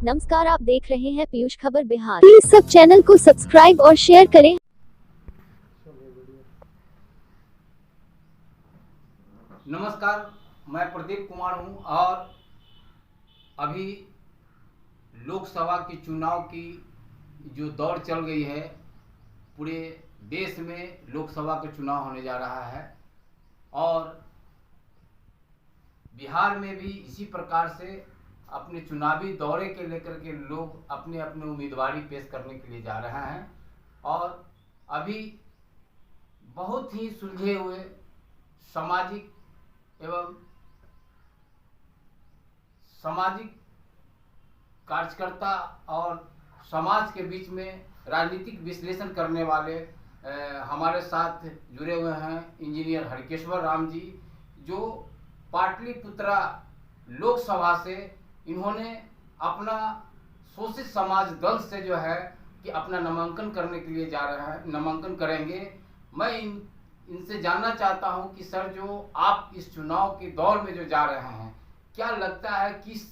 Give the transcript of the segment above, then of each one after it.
नमस्कार, आप देख रहे हैं पीयूष खबर बिहार। प्लीज सब चैनल को सब्सक्राइब और शेयर करें। नमस्कार, मैं प्रदीप कुमार हूं और अभी लोकसभा के चुनाव की जो दौड़ चल गई है, पूरे देश में लोकसभा का चुनाव होने जा रहा है और बिहार में भी इसी प्रकार से अपने चुनावी दौरे के लेकर के लोग अपने अपने उम्मीदवारी पेश करने के लिए जा रहे हैं और अभी बहुत ही सुलझे हुए सामाजिक एवं सामाजिक कार्यकर्ता और समाज के बीच में राजनीतिक विश्लेषण करने वाले हमारे साथ जुड़े हुए हैं इंजीनियर हरकेश्वर राम जी, जो पाटलिपुत्रा लोकसभा से इन्होंने अपना शोषित समाज दल से जो है कि अपना नामांकन करने के लिए जा रहे हैं, नामांकन करेंगे। मैं इनसे जानना चाहता हूं कि सर, जो आप इस चुनाव के दौर में जो जा रहे हैं, क्या लगता है किस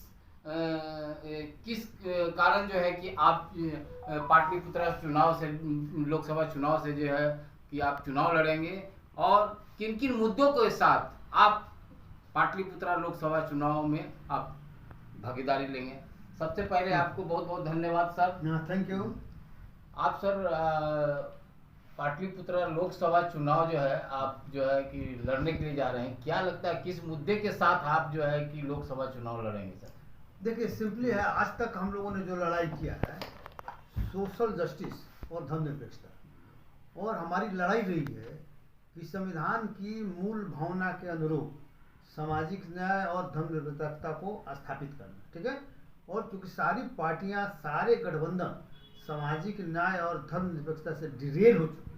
कारण जो है कि आप पाटलिपुत्रा चुनाव से, लोकसभा चुनाव से जो है कि आप चुनाव लड़ेंगे और किन किन मुद्दों के साथ आप पाटलिपुत्रा लोकसभा चुनाव में आप भागीदारी लेंगे? सबसे पहले आपको बहुत बहुत धन्यवाद सर। Thank you. आप सर पाटलिपुत्रा लोकसभा चुनाव जो है आप जो है कि लड़ने के लिए जा रहे हैं, क्या लगता है किस मुद्दे के साथ आप जो है कि लोकसभा चुनाव लड़ेंगे सर? देखिए, सिंपली है, आज तक हम लोगों ने जो लड़ाई किया है सोशल जस्टिस और धर्मनिरपेक्षता, और हमारी लड़ाई रही है कि संविधान की मूल भावना के अनुरूप सामाजिक न्याय और धर्मनिरपेक्षता को स्थापित करना, ठीक है। और क्योंकि सारी पार्टियां, सारे गठबंधन सामाजिक न्याय और धर्मनिरपेक्षता से डिरेल हो चुकी है,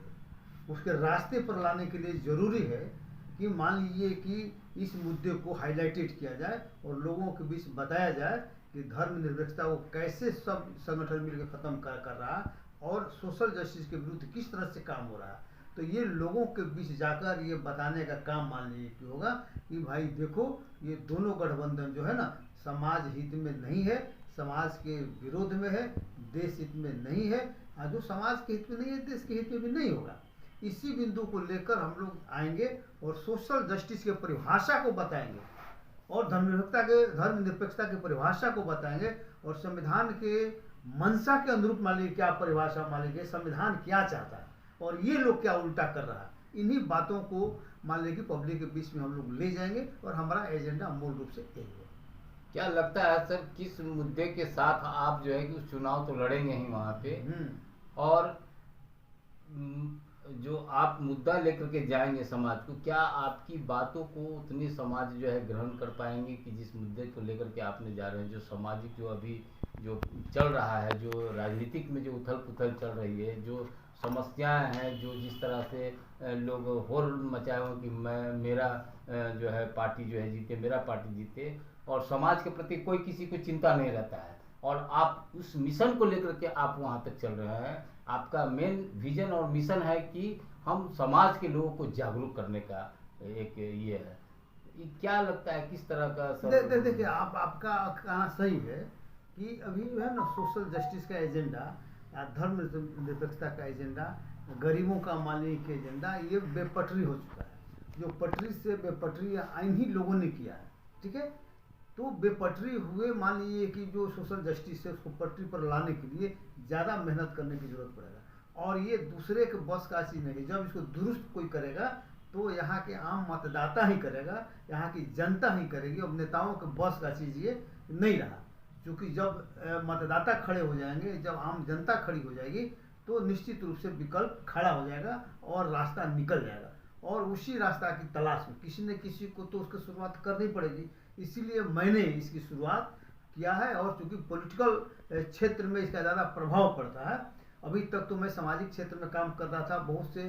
उसके रास्ते पर लाने के लिए जरूरी है कि मान लीजिए कि इस मुद्दे को हाईलाइटेड किया जाए और लोगों के बीच बताया जाए कि धर्मनिरपेक्षता को कैसे सब संगठन मिलकर खत्म कर रहा है और सोशल जस्टिस के विरुद्ध किस तरह से काम हो रहा है। तो ये लोगों के बीच जाकर ये बताने का काम मान लीजिए कि होगा कि भाई देखो, ये दोनों गठबंधन जो है ना, समाज हित में नहीं है, समाज के विरोध में है, देश हित में नहीं है, और जो समाज के हित में नहीं है, देश के हित में भी नहीं होगा। इसी बिंदु को लेकर हम लोग आएंगे और सोशल जस्टिस के परिभाषा को बताएंगे और धर्मनिरपेक्षता की परिभाषा को बताएंगे और संविधान के मंशा के अनुरूप मान लीजिए क्या परिभाषा, मान लीजिए संविधान क्या चाहता है और ये लोग क्या उल्टा कर रहा है। इन्हीं बातों को मान लीजिए पब्लिक के बीच में हम लोग ले जाएंगे और हमारा एजेंडा मूल रूप से यही है। क्या लगता है सर, किस मुद्दे के साथ आप जो है कि उस चुनाव तो लड़ेंगे ही वहाँ पे, और जो आप मुद्दा लेकर के जाएंगे समाज को, क्या आपकी बातों को उतनी समाज जो है ग्रहण कर पाएंगे कि जिस मुद्दे को लेकर के आपने जा रहे हैं, जो सामाजिक जो अभी जो चल रहा है, जो राजनीतिक में जो उथल पुथल चल रही है, जो समस्याएं हैं, जो जिस तरह से लोग होर मचाए हुए कि मेरा जो है पार्टी जो है जीते, मेरा पार्टी जीते, और समाज के प्रति कोई किसी को चिंता नहीं रहता है, और आप उस मिशन को लेकर के आप वहाँ तक चल रहे हैं। आपका मेन विजन और मिशन है कि हम समाज के लोगों को जागरूक करने का एक ये है। क्या लगता है किस तरह का? देखिए, आपका कहना सही है कि अभी जो है ना सोशल जस्टिस का एजेंडा या धर्म निरपेक्षता का एजेंडा, गरीबों का मालिक का एजेंडा, ये बेपटरी हो चुका है। जो पटरी से बेपटरी आइन ही लोगों ने किया है, ठीक है। तो बेपटरी हुए मान लीजिए कि जो सोशल जस्टिस है उसको पटरी पर लाने के लिए ज़्यादा मेहनत करने की जरूरत पड़ेगा और ये दूसरे के बस का चीज़ नहीं। जब इसको दुरुस्त कोई करेगा तो यहाँ के आम मतदाता ही करेगा, यहाँ की जनता ही करेगी, और नेताओं के बस का चीज़ ये नहीं रहा। क्योंकि जब मतदाता खड़े हो जाएंगे, जब आम जनता खड़ी हो जाएगी, तो निश्चित रूप से विकल्प खड़ा हो जाएगा और रास्ता निकल जाएगा, और उसी रास्ता की तलाश में किसी न किसी को तो उसकी शुरुआत करनी पड़ेगी। इसीलिए मैंने इसकी शुरुआत किया है, और चूँकि पॉलिटिकल क्षेत्र में इसका ज़्यादा प्रभाव पड़ता है। अभी तक तो मैं सामाजिक क्षेत्र में काम कर रहा था, बहुत से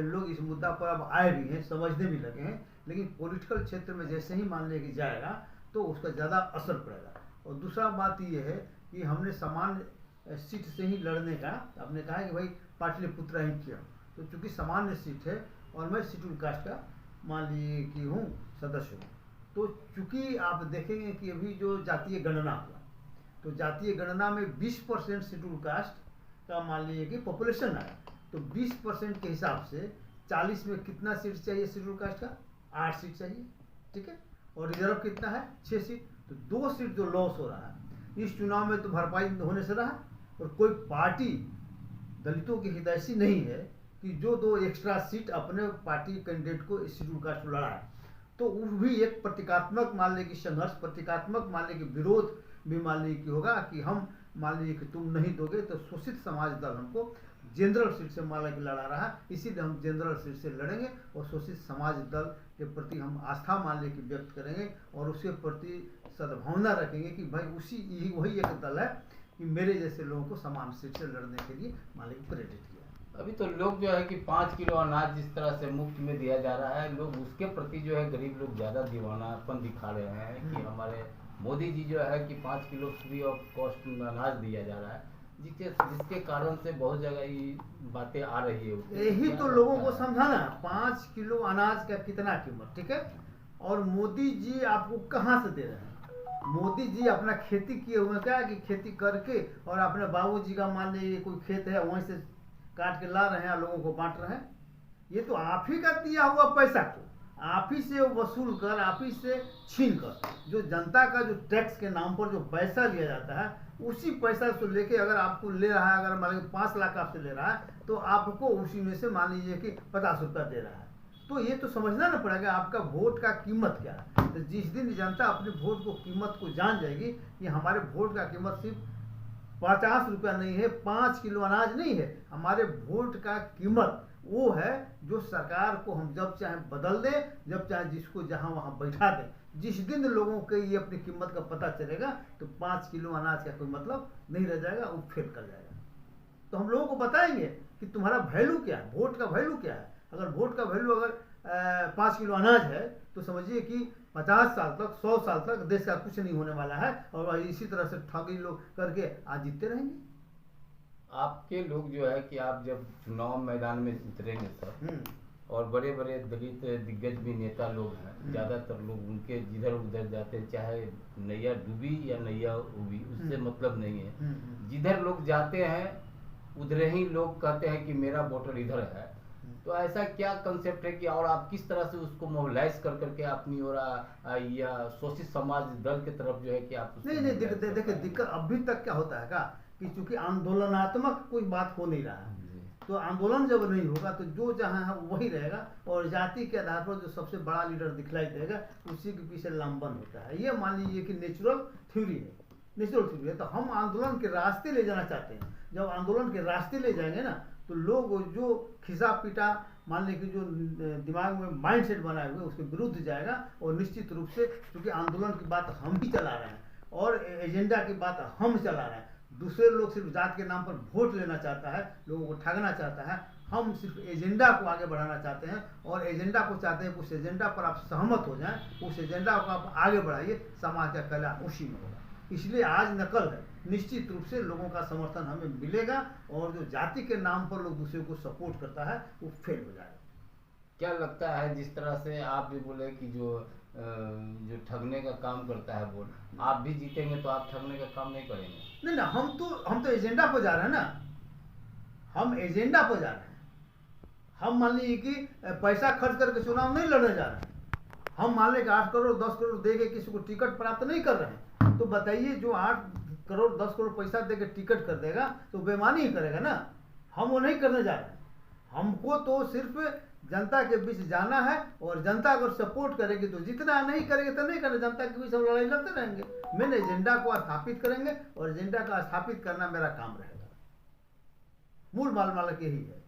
लोग इस मुद्दा पर अब आए भी हैं, समझने भी लगे हैं, लेकिन पॉलिटिकल क्षेत्र में जैसे ही मान लेके जाएगा तो उसका ज़्यादा असर पड़ेगा। और दूसरा बात ये है कि हमने सामान्य सीट से ही लड़ने का, आपने कहा कि भाई पाटलिपुत्रा ही किया, तो चूँकि सामान्य सीट है और मैं शेड्यूल कास्ट का मान लीजिए कि हूँ सदस्य हूँ, तो चूँकि आप देखेंगे कि अभी जो जातीय गणना हुआ तो जातीय गणना में 20% शेड्यूल कास्ट का मान लीजिए कि पॉपुलेशन आया, तो 20% के हिसाब से 40 में कितना सीट चाहिए शेड्यूल कास्ट का? 8 सीट चाहिए, ठीक है। और रिजर्व कितना है? 6 सीट। तो 2 सीट जो लॉस हो रहा है इस चुनाव में, तो भरपाई होने से रहा। और कोई पार्टी दलितों की हितैषी नहीं है कि जो 2 एक्स्ट्रा सीट अपने पार्टी कैंडिडेट को इस शेड्यूल कास्ट में लड़ा है। तो वो भी एक प्रतीकात्मक मान लीजिए कि संघर्ष, प्रतीकात्मक मान लीजिए कि विरोध भी मान लीजिए कि होगा कि हम मान लीजिए कि तुम नहीं दोगे तो शोषित समाज दल हमको जनरल सीट से मान लीजिए लड़ा रहा है, इसीलिए हम जनरल सीट से लड़ेंगे और शोषित समाज दल के प्रति हम आस्था मान लीजिए कि व्यक्त करेंगे और उसके प्रति सद्भावना रखेंगे कि भाई वही एक दल है कि मेरे जैसे लोगों को समान सीट से लड़ने के लिए मान लीजिए प्रेरित किया। अभी तो लोग जो है कि 5 किलो अनाज जिस तरह से मुफ्त में दिया जा रहा है, लोग उसके प्रति जो है गरीब लोग ज़्यादा दीवानापन दिखा रहे हैं कि हमारे मोदी जी जो है कि 5 किलो फ्री ऑफ कॉस्ट अनाज दिया जा रहा है, जिसके कारण से बहुत जगह ये बातें आ रही है। यही तो लोगों को समझाना, 5 किलो अनाज का कितना कीमत, ठीक है। और मोदी जी आपको कहाँ से दे रहे हैं? मोदी जी अपना खेती किए हुए क्या कि खेती करके और अपने बाबूजी का मान लीजिए कोई खेत है वहीं से काट के ला रहे हैं, लोगों को बांट रहे हैं। ये तो आप ही का दिया हुआ पैसा को आप ही से वसूल कर, आप ही से छीन कर, जो जनता का जो टैक्स के नाम पर जो पैसा लिया जाता है, उसी पैसा से लेके अगर आपको ले रहा है, अगर मान लीजिए 5 लाख आपसे ले रहा है तो आपको उसी में से मान लीजिए कि 50 रुपया दे रहा है। तो ये तो समझना ना पड़ेगा आपका वोट का कीमत क्या है। तो जिस दिन जनता अपने वोट को कीमत को जान जाएगी कि हमारे वोट का कीमत सिर्फ 50 रुपया नहीं है, 5 किलो अनाज नहीं है, हमारे वोट का कीमत वो है जो सरकार को हम जब चाहे बदल दें, जब चाहे जिसको जहां वहां बैठा दें। जिस दिन लोगों को ये अपनी कीमत का पता चलेगा तो 5 किलो अनाज का कोई मतलब नहीं रह जाएगा, वो फेल कर जाएगा। तो हम लोगों को बताएंगे कि तुम्हारा वैल्यू क्या है, वोट का वैल्यू क्या है। अगर वोट का वैल्यू अगर 5 किलो अनाज है तो समझिए कि 50 साल तक, 100 साल तक देश का कुछ नहीं होने वाला है और इसी तरह से ठगी लोग करके आज जीतते रहेंगे। आपके लोग जो है कि आप जब चुनाव मैदान में उतरेंगे सर, और बड़े बड़े दलित दिग्गज भी नेता लोग हैं, ज़्यादातर लोग उनके जिधर उधर जाते हैं, चाहे नैया डूबी या नैया उबी, उससे मतलब नहीं है। जिधर लोग जाते हैं उधर ही लोग कहते हैं कि मेरा वोटर इधर है। तो ऐसा क्या कंसेप्ट है कि और आप किस तरह से उसको मोबिलाइज कर करके अपनी ओर या शोषित समाज दल की तरफ जो है कि आप नहीं देखिए दिक्कत अभी तक क्या होता है कि चूंकि आंदोलनात्मक कोई बात हो नहीं रहा है, तो आंदोलन जब नहीं होगा तो जो जहाँ है वही रहेगा और जाति के आधार पर जो सबसे बड़ा लीडर दिखलाई देगा उसी के पीछे लंबन होता है। ये मान लीजिए कि नेचुरल थ्योरी है। तो हम आंदोलन के रास्ते ले जाना चाहते हैं। जब आंदोलन के रास्ते ले जाएंगे ना तो लोग जो खिसा पीटा मान लीजिए जो दिमाग में माइंड सेट बनाए हुए उसके विरुद्ध जाएगा। और निश्चित रूप से क्योंकि आंदोलन की बात हम ही चला रहे हैं और एजेंडा की बात हम चला रहे हैं, दूसरे लोग सिर्फ जात के नाम पर वोट लेना चाहता है, लोगों को ठगना चाहता है। हम सिर्फ एजेंडा को आगे बढ़ाना चाहते हैं और एजेंडा को चाहते हैं, उस एजेंडा पर आप सहमत हो जाएं, उस एजेंडा को आप आगे बढ़ाइए, समाज का कल्याण उसी में होगा। इसलिए आज नकल है, निश्चित रूप से लोगों का समर्थन हमें मिलेगा और जो जाति के नाम पर लोग दूसरे को सपोर्ट करता है वो फेल हो जाएगा। क्या लगता है जिस तरह से आप भी बोले कि जो ठगने का काम करता है वोट, आप भी जीतेंगे तो आप ठगने का काम नहीं करेंगे? नहीं ना, हम तो एजेंडा पर जा रहे हैं ना, हम एजेंडा पर जा रहे हैं। हम मान लीजिए कि पैसा खर्च करके चुनाव नहीं लड़ने जा रहे हैं। हम मान लें कि 8 करोड़ 10 करोड़ दे के किसी को टिकट प्राप्त नहीं कर रहे हैं। तो बताइए जो 8 करोड़ 10 करोड़ पैसा दे के टिकट कर देगा तो बेईमानी ही करेगा ना। हम वो नहीं करने जा रहे हैं। हमको तो सिर्फ जनता के बीच जाना है और जनता अगर सपोर्ट करेगी तो जितना, नहीं करेगी तो नहीं करेंगे। जनता के बीच हम लड़ाई लड़ते रहेंगे। मैंने एजेंडा को स्थापित करेंगे और एजेंडा का स्थापित करना मेरा काम रहेगा। मूल माल मालक यही है।